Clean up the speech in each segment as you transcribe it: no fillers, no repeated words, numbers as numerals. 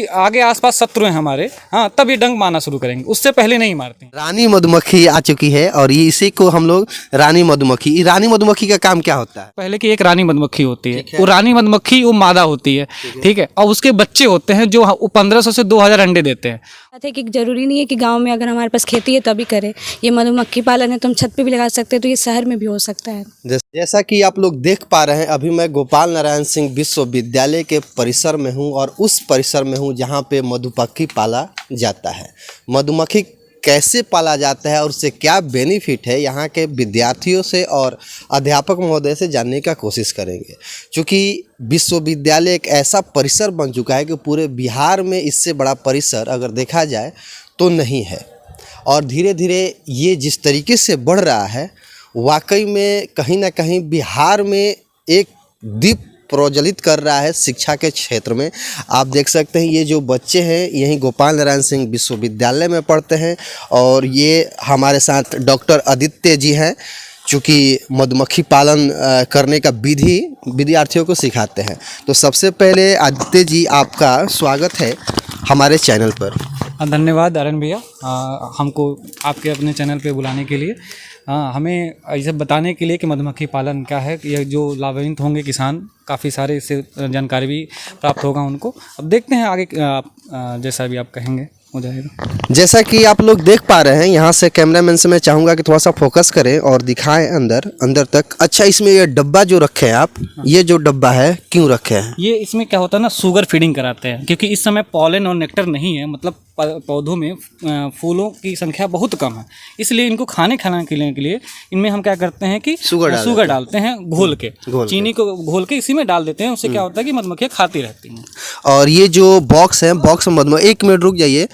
आगे आसपास शत्रु हैं हमारे, हाँ, तब ये डंक मारना शुरू करेंगे, उससे पहले नहीं मारते। रानी मधुमक्खी आ चुकी है और ये इसी को हम लोग रानी मधुमक्खी का काम क्या होता है? पहले की एक रानी मधुमक्खी होती है, वो रानी मधुमक्खी वो मादा होती है, ठीक है, और उसके बच्चे होते हैं जो 1500 से 2000 अंडे देते हैं। बात है कि जरूरी नहीं है कि गांव में अगर हमारे पास खेती है तभी करें, ये मधुमक्खी पालन है तो हम छत पे भी लगा सकते हैं, तो ये शहर में भी हो सकता है। जैसा कि आप लोग देख पा रहे हैं, अभी मैं गोपाल नारायण सिंह विश्वविद्यालय के परिसर में हूं और उस परिसर में हूं जहां पे मधुमक्खी पाला जाता है। मधुमक्खी कैसे पाला जाता है और उससे क्या बेनिफिट है, यहाँ के विद्यार्थियों से और अध्यापक महोदय से जानने का कोशिश करेंगे। क्योंकि विश्वविद्यालय एक ऐसा परिसर बन चुका है कि पूरे बिहार में इससे बड़ा परिसर अगर देखा जाए तो नहीं है, और धीरे धीरे ये जिस तरीके से बढ़ रहा है वाकई में कहीं ना कहीं बिहार में एक दीप प्रज्वलित कर रहा है शिक्षा के क्षेत्र में। आप देख सकते हैं ये जो बच्चे हैं यहीं गोपाल नारायण सिंह विश्वविद्यालय में पढ़ते हैं और ये हमारे साथ डॉक्टर आदित्य जी हैं, चूँकि मधुमक्खी पालन करने का विधि विद्यार्थियों को सिखाते हैं। तो सबसे पहले आदित्य जी आपका स्वागत है हमारे चैनल पर। धन्यवाद आर्यन भैया, हमको आपके अपने चैनल पे बुलाने के लिए, हमें ये बताने के लिए कि मधुमक्खी पालन क्या है, ये जो लाभान्वित होंगे किसान, काफ़ी सारे इससे जानकारी भी प्राप्त होगा उनको। अब देखते हैं आगे, जैसा भी आप कहेंगे हो जाएगा। जैसा कि आप लोग देख पा रहे हैं, यहाँ से कैमरामैन से मैं चाहूँगा कि थोड़ा सा फोकस करें और दिखाएं अंदर तक। अच्छा, इसमें ये डब्बा जो रखे हैं आप, ये जो डब्बा है क्यों रखे हैं? ये इसमें क्या होता है ना, शुगर फीडिंग कराते हैं, क्योंकि इस समय पॉलन और नेक्टर नहीं है, मतलब पौधों में फूलों की संख्या बहुत कम है, इसलिए इनको खाने के लिए इनमें हम क्या करते हैं कि शुगर डालते हैं घोल के, चीनी को घोल के इसी में डाल देते हैं। उससे क्या होता है कि मधुमक्खियाँ खाती रहती हैं। और ये जो बॉक्स है, बॉक्स में मधुमक्खी, एक मिनट रुक जाइए,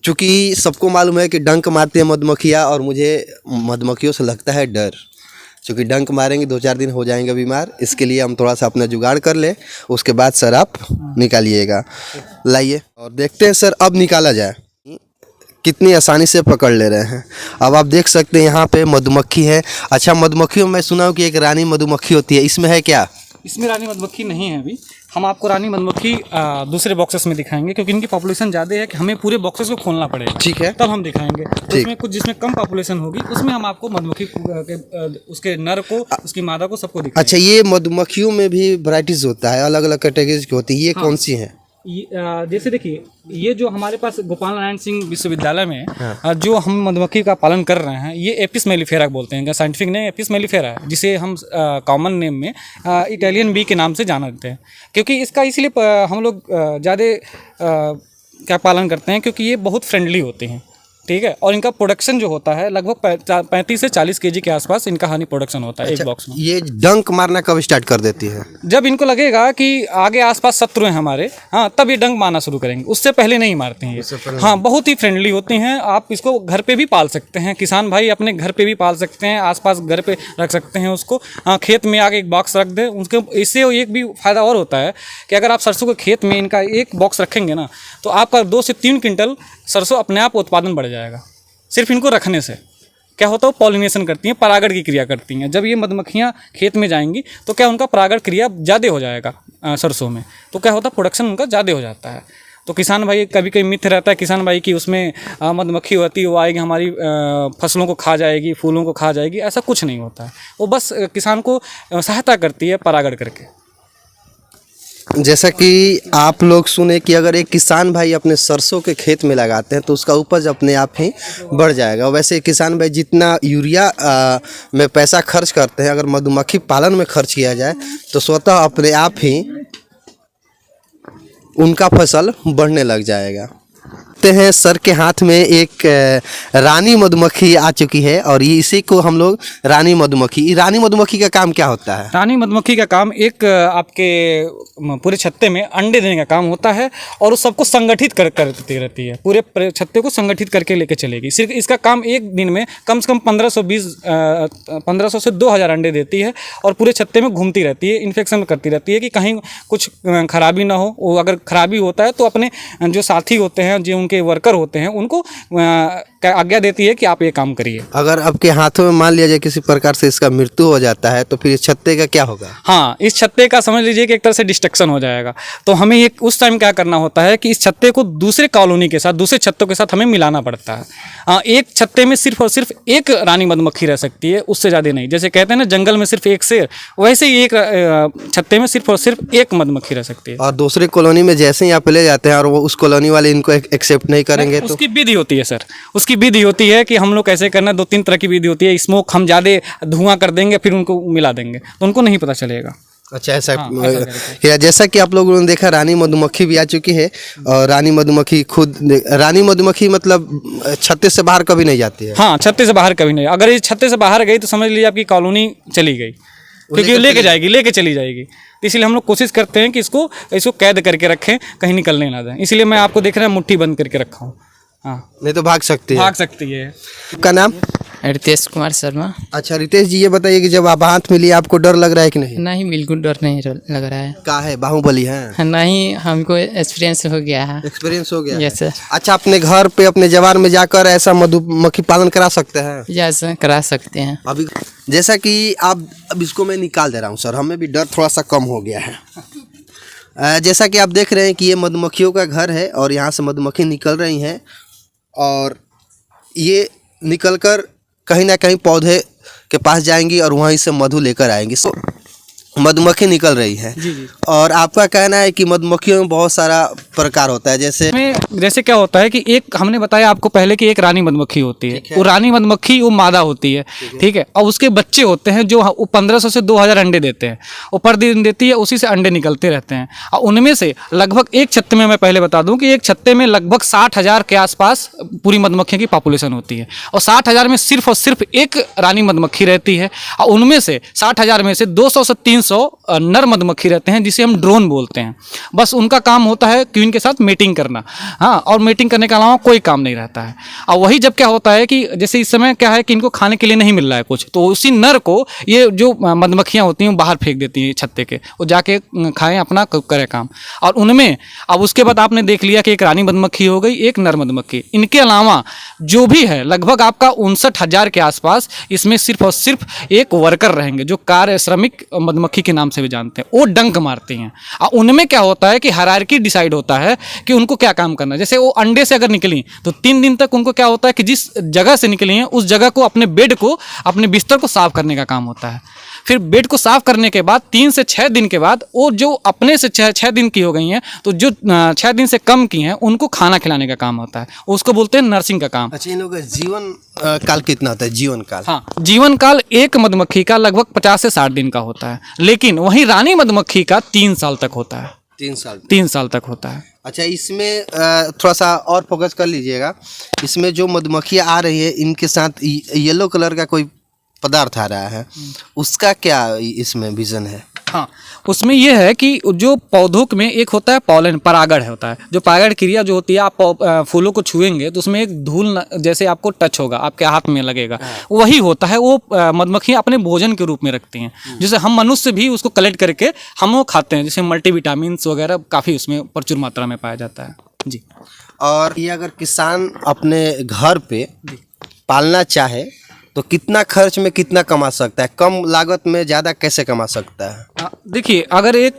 चूँकि सबको मालूम है कि डंक मारती है मधुमक्खियाँ और मुझे मधुमक्खियों से लगता है डर, क्योंकि डंक मारेंगे 2-4 दिन हो जाएंगे बीमार। इसके लिए हम थोड़ा सा अपना जुगाड़ कर ले, उसके बाद सर आप निकालिएगा। लाइए और देखते हैं सर अब निकाला जाए, कितनी आसानी से पकड़ ले रहे हैं। अब आप देख सकते हैं यहाँ पे मधुमक्खी है। अच्छा, मधुमक्खियों में सुना हूँ कि एक रानी मधुमक्खी होती है, इसमें है क्या? इसमें रानी मधुमक्खी नहीं है अभी, हम आपको रानी मधुमक्खी दूसरे बॉक्सेस में दिखाएंगे, क्योंकि इनकी पॉपुलेशन ज़्यादा है कि हमें पूरे बॉक्सेस को खोलना पड़ेगा। ठीक है, तब हम दिखाएंगे। तो इसमें कुछ जिसमें कम पॉपुलेशन होगी उसमें हम आपको मधुमक्खी उसके नर को, उसकी मादा को, सबको दिखाएंगे। अच्छा, ये मधुमक्खियों में भी वैराइटीज होता है, अलग अलग कैटेगरीज की होती है, ये कौन सी है? जैसे देखिए, ये जो हमारे पास गोपाल नारायण सिंह विश्वविद्यालय में जो हम मधुमक्खी का पालन कर रहे हैं, ये एपिस मेलिफेरा बोलते हैं, साइंटिफिक नेम एपिस मेलिफेरा है, जिसे हम कॉमन नेम में इटालियन बी के नाम से जानते हैं। क्योंकि इसका इसलिए हम लोग ज़्यादा क्या पालन करते हैं, क्योंकि ये बहुत फ्रेंडली होते हैं, ठीक है, और इनका प्रोडक्शन जो होता है लगभग 35 से 40 केजी के आसपास इनका हनी प्रोडक्शन होता है। अच्छा, एक बॉक्स में। ये डंक मारना कब स्टार्ट कर देती है? जब इनको लगेगा कि आगे आसपास शत्रु हैं हमारे, हाँ, तब ये डंक मारना शुरू करेंगे, उससे पहले नहीं मारते हैं ये। हाँ, बहुत ही फ्रेंडली होती हैं। आप इसको घर पे भी पाल सकते हैं, किसान भाई अपने घर पे भी पाल सकते हैं, आसपास घर पे रख सकते हैं उसको। हाँ, खेत में आगे एक बॉक्स रख दें उसके, इससे एक भी फायदा और होता है कि अगर आप सरसों के खेत में इनका एक बॉक्स रखेंगे ना, तो आपका 2 से 3 क्विंटल सरसों अपने आप उत्पादन बढ़ जाएगा, सिर्फ इनको रखने से। क्या होता है, पॉलिनेशन करती हैं, परागण की क्रिया करती हैं। जब ये मधुमक्खियाँ खेत में जाएंगी तो क्या उनका परागण क्रिया ज़्यादा हो जाएगा सरसों में, तो क्या होता है, प्रोडक्शन उनका ज़्यादा हो जाता है। तो किसान भाई कभी कभी मिथ रहता है किसान भाई कि उसमें मधुमक्खी होती है, वो आएगी हमारी फसलों को खा जाएगी, फूलों को खा जाएगी, ऐसा कुछ नहीं होता है। वो बस किसान को सहायता करती है परागण करके। जैसा कि आप लोग सुने कि अगर एक किसान भाई अपने सरसों के खेत में लगाते हैं तो उसका उपज अपने आप ही बढ़ जाएगा। वैसे किसान भाई जितना यूरिया में पैसा खर्च करते हैं, अगर मधुमक्खी पालन में खर्च किया जाए तो स्वतः अपने आप ही उनका फसल बढ़ने लग जाएगा। देखते हैं सर के हाथ में एक रानी मधुमक्खी आ चुकी है और ये इसी को हम लोग रानी मधुमक्खी का काम क्या होता है? रानी मधुमक्खी का काम एक आपके पूरे छत्ते में अंडे देने का काम होता है और उस सबको संगठित करती रहती है, पूरे छत्ते को संगठित करके लेके चलेगी। सिर्फ इसका काम एक दिन में कम से कम 1500 से 2000 अंडे देती है और पूरे छत्ते में घूमती रहती है, इन्फेक्शन करती रहती है कि कहीं कुछ खराबी ना हो। वो अगर खराबी होता है तो अपने जो साथी होते हैं, जो उनके वर्कर होते हैं, उनको आज्ञा देती है कि आप ये काम करिए। अगर आपके हाथों में मान लिया जाए किसी प्रकार से इसका मृत्यु हो जाता है तो फिर इस छत्ते का क्या होगा? हाँ, इस छत्ते का समझ लीजिए कि एक तरह से डिस्ट्रक्शन हो जाएगा। तो हमें ये उस टाइम क्या करना होता है कि इस छत्ते को दूसरे कॉलोनी के साथ, दूसरे छत्तों के साथ हमें मिलाना पड़ता है। एक छत्ते में सिर्फ और सिर्फ एक रानी मधुमक्खी रह सकती है, उससे ज़्यादा नहीं। जैसे कहते हैं ना जंगल में सिर्फ एक शेर, वैसे ही एक छत्ते में सिर्फ और सिर्फ एक मधुमक्खी रह सकती है। और दूसरी कॉलोनी में जैसे ही आप ले जाते हैं और वो उस कॉलोनी वाले इनको एक्सेप्ट नहीं करेंगे तो? उसकी विधि होती है सर, उसकी विधि होती है कि हम लोग कैसे करना, 2-3 तरह की विधि होती है। स्मोक हम ज़्यादा धुआं कर देंगे फिर उनको मिला देंगे तो उनको नहीं पता चलेगा। अच्छा, ऐसा हाँ, ऐसा करते या जैसा कि आप लोगों ने देखा रानी मधुमक्खी भी आ चुकी है और रानी मधुमक्खी मतलब छत्ते से बाहर कभी नहीं जाती है। हाँ, छत्ते से बाहर कभी नहीं। अगर ये छत्ते से बाहर गई तो समझ लीजिए आपकी कॉलोनी चली गई, क्योंकि वो लेके चली जाएगी। तो इसलिए हम लोग कोशिश करते हैं कि इसको कैद करके रखें, कहीं निकलने ना दें। इसलिए मैं आपको देख रहा हूँ मुट्ठी बंद करके रखा हूँ। हाँ, नहीं तो भाग सकती है। आपका नाम? रितेश कुमार शर्मा। अच्छा रितेश जी, ये बताइए कि जब आप हाथ मिली आपको डर लग रहा है कि नहीं? नहीं, बिल्कुल डर नहीं लग रहा है। का है, बाहुबली है? नहीं, हमको एक्सपीरियंस हो गया है। एक्सपीरियंस हो गया? Yes sir. अच्छा, अपने घर पे अपने जवार में जाकर ऐसा मधुमक्खी पालन करा सकते हैं? यस, करा सकते हैं। अभी जैसा कि आप, अब इसको मैं निकाल दे रहा हूँ सर, हमें भी डर थोड़ा सा कम हो गया है। जैसा कि आप देख रहे हैं कि ये मधुमक्खियों का घर है और यहाँ से मधुमक्खी निकल रही हैं और ये निकलकर कहीं ना कहीं पौधे के पास जाएंगी और वहीं से मधु लेकर आएंगी। सो मधुमक्खी निकल रही है। जी जी। और आपका कहना है कि मधुमक्खियों में बहुत सारा प्रकार होता है, जैसे क्या होता है कि एक हमने बताया आपको पहले कि एक रानी मधुमक्खी होती है। वो रानी मधुमक्खी वो मादा होती है, ठीक है। और उसके बच्चे होते हैं जो 1500 से 2000 अंडे देते हैं। वो पर दिन देती है, उसी से अंडे निकलते रहते हैं। और उनमें से लगभग एक छत्ते में, मैं पहले बता दूं कि एक छत्ते में लगभग 60,000 के आसपास पूरी मधुमक्खियों की पॉपुलेशन होती है। और 60,000 में सिर्फ और सिर्फ एक रानी मधुमक्खी रहती है। और उनमें से 60,000 में से 200 से 300 नर मधुमक्खी रहते हैं, जिसे हम ड्रोन बोलते हैं। बस उनका काम होता है क्वीन के साथ मीटिंग करना, हाँ, और मीटिंग करने के अलावा कोई काम नहीं रहता है। और वही जब क्या होता है कि जैसे इस समय क्या है कि इनको खाने के लिए नहीं मिल रहा है कुछ, तो उसी नर को ये जो मधुमक्खियाँ होती हैं बाहर फेंक देती हैं छत्ते के, वो जाके खाएं, अपना करे काम। और उनमें अब उसके बाद आपने देख लिया कि एक रानी मधुमक्खी हो गई, एक नर मधुमक्खी। इनके अलावा जो भी है लगभग आपका 59,000 के आसपास इसमें सिर्फ और सिर्फ एक वर्कर रहेंगे, जो कार्य श्रमिक मधुमक्खी के नाम से भी जानते हैं। वो डंक मारती हैं। और उनमें क्या होता है कि हायरार्की डिसाइड होता है कि उनको क्या काम करना है। जैसे वो अंडे से अगर निकली तो 3 दिन तक उनको क्या होता है कि जिस जगह से निकली हैं उस जगह को, अपने बेड को, अपने बिस्तर को साफ करने का काम होता है। फिर बेड को साफ करने के बाद 3 से 6 दिन के बाद वो जो अपने से 6 दिन की हो गई हैं, तो जो 6 दिन से कम की हैं उनको खाना खिलाने का काम होता है। उसको बोलते हैं नर्सिंग का काम। अच्छा, इन लोगों का जीवन काल कितना होता है? जीवन काल? हाँ, जीवन काल एक मधुमक्खी का लगभग 50 से 60 दिन का होता है, लेकिन वहीं रानी मधुमक्खी का 3 साल तक होता है। 3 साल तक होता है। अच्छा, इसमें थोड़ा सा और फोकस कर लीजिएगा। इसमें जो मधुमक्खियाँ आ रही है इनके साथ येलो कलर का कोई पदार्थ आ रहा है, उसका क्या इसमें विजन है? हाँ, उसमें यह है कि जो पौधों में एक होता है पॉलन, परागण होता है। जो परागण क्रिया जो होती है, आप फूलों को छुएंगे तो उसमें एक धूल जैसे आपको टच होगा, आपके हाथ में लगेगा, वही होता है। वो मधुमक्खियाँ अपने भोजन के रूप में रखती हैं, जैसे हम मनुष्य भी उसको कलेक्ट करके हम वो खाते हैं। जैसे मल्टीविटामिन वगैरह काफ़ी उसमें प्रचुर मात्रा में पाया जाता है जी। और ये अगर किसान अपने घर पे पालना चाहे तो कितना खर्च में कितना कमा सकता है? कम लागत में ज़्यादा कैसे कमा सकता है? देखिए, अगर एक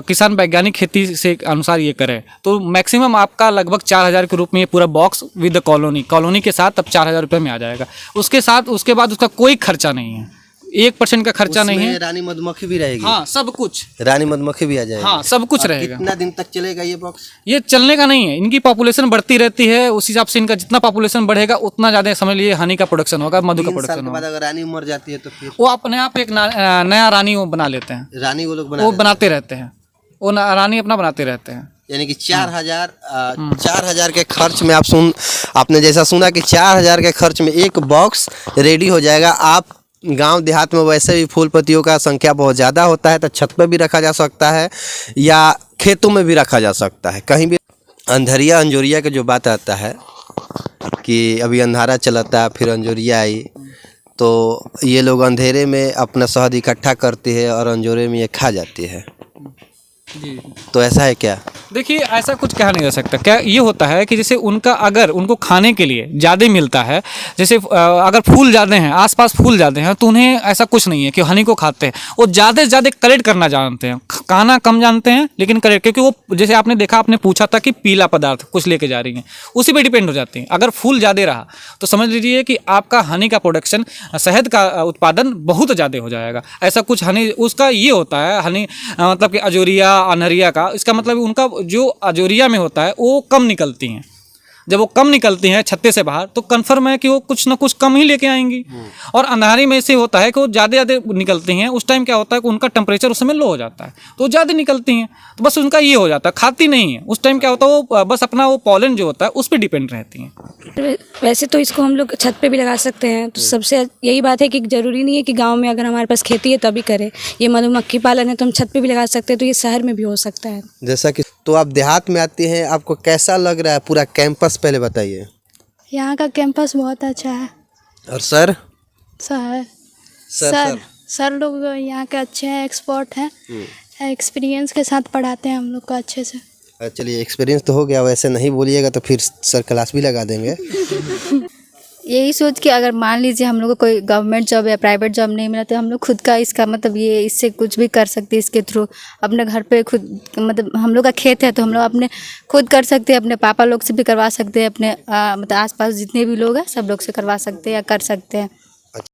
किसान वैज्ञानिक खेती से अनुसार ये करे तो मैक्सिमम आपका लगभग 4,000 के रूप में ये पूरा बॉक्स विद कॉलोनी के साथ अब 4,000 रुपये में आ जाएगा। उसके बाद उसका कोई खर्चा नहीं है, 1% का खर्चा नहीं है। रानी मधुमक्खी भी रहेगी? हाँ, सब कुछ, रानी मधुमक्खी भी आ जाएगी? हाँ, सब कुछ रहेगा। कितना दिन तक चलेगा ये बॉक्स? ये चलने का नहीं है, इनकी पॉपुलेशन बढ़ती रहती है। उस हिसाब से इनका जितना पॉपुलेशन बढ़ेगा उतना ज़्यादा समझ लीजिए हनी का प्रोडक्शन होगा, मधु का प्रोडक्शन होगा। अगर रानी मर जाती है तो फिर वो अपने आप एक नया रानी वो बना लेते हैं। रानी वो लोग बनाते रहते हैं, वो रानी अपना बनाते रहते हैं। यानी कि 4,000 के खर्च में आपने जैसा सुना कि 4,000 के खर्च में एक बॉक्स रेडी हो जाएगा। आप गांव देहात में वैसे भी फूल पत्तियों का संख्या बहुत ज़्यादा होता है, तो छत पर भी रखा जा सकता है या खेतों में भी रखा जा सकता है, कहीं भी। अंधेरिया अंजोरिया का जो बात आता है कि अभी अंधारा चलता है फिर अंजोरिया आई, तो ये लोग अंधेरे में अपना शहद इकट्ठा करते हैं और अंजोरे में ये खा जाती है। तो ऐसा है क्या? देखिए ऐसा कुछ कहा नहीं जा सकता। क्या ये होता है कि जैसे उनका अगर उनको खाने के लिए ज़्यादा मिलता है, जैसे अगर फूल ज़्यादा हैं, आसपास फूल ज़्यादा हैं, तो उन्हें ऐसा कुछ नहीं है कि हनी को खाते हैं। वो ज़्यादा से ज़्यादा कलेक्ट करना जानते हैं, खाना कम जानते हैं लेकिन कलेक्ट, क्योंकि वो जैसे आपने देखा, आपने पूछा था कि पीला पदार्थ कुछ लेके जा रही हैं, उसी पे डिपेंड हो जाती हैं। अगर फूल ज़्यादा रहा तो समझ लीजिए कि आपका हनी का प्रोडक्शन, शहद का उत्पादन बहुत ज़्यादा हो जाएगा। ऐसा कुछ हनी उसका ये होता है, हनी मतलब कि अजोरिया अनहरिया का, इसका मतलब उनका जो अजोरिया में होता है वो कम निकलती हैं। जब वो कम निकलती हैं छत्ते से बाहर तो कन्फर्म है कि वो कुछ ना कुछ कम ही लेके आएंगी। और अंधारी में से होता है कि वो ज़्यादा निकलती हैं, उस टाइम क्या होता है कि उनका टेम्परेचर उस समय लो हो जाता है तो वो ज़्यादा निकलती हैं, तो बस उनका ये हो जाता है, खाती नहीं है। उस टाइम क्या होता है वो बस अपना वो पॉलन जो होता है उस पर डिपेंड रहती हैं। वैसे तो इसको हम लोग छत पे भी लगा सकते हैं, तो सबसे यही बात है कि ज़रूरी नहीं है कि गांव में अगर हमारे पास खेती है तभी करें। ये मधुमक्खी पालन है तो हम छत पे भी लगा सकते हैं, तो ये शहर में भी हो सकता है। जैसा कि तो आप देहात में आती हैं, आपको कैसा लग रहा है पूरा कैंपस, पहले बताइए। यहाँ का कैंपस बहुत अच्छा है। और सर सर लोग यहाँ के अच्छे हैं, एक्सपर्ट हैं, एक्सपीरियंस के साथ पढ़ाते हैं हम लोग को अच्छे से। चलिए, एक्सपीरियंस तो हो गया, वैसे नहीं बोलिएगा तो फिर सर क्लास भी लगा देंगे। यही सोच कि अगर मान लीजिए हम लोग को कोई गवर्नमेंट जॉब या प्राइवेट जॉब नहीं मिला तो हम लोग खुद का इसका मतलब ये इससे कुछ भी कर सकते हैं। इसके थ्रू अपने घर पे खुद, मतलब हम लोग का खेत है तो हम लोग अपने खुद कर सकते हैं, अपने पापा लोग से भी करवा सकते हैं, अपने मतलब आसपास जितने भी लोग हैं सब लोग से करवा सकते हैं या कर सकते हैं।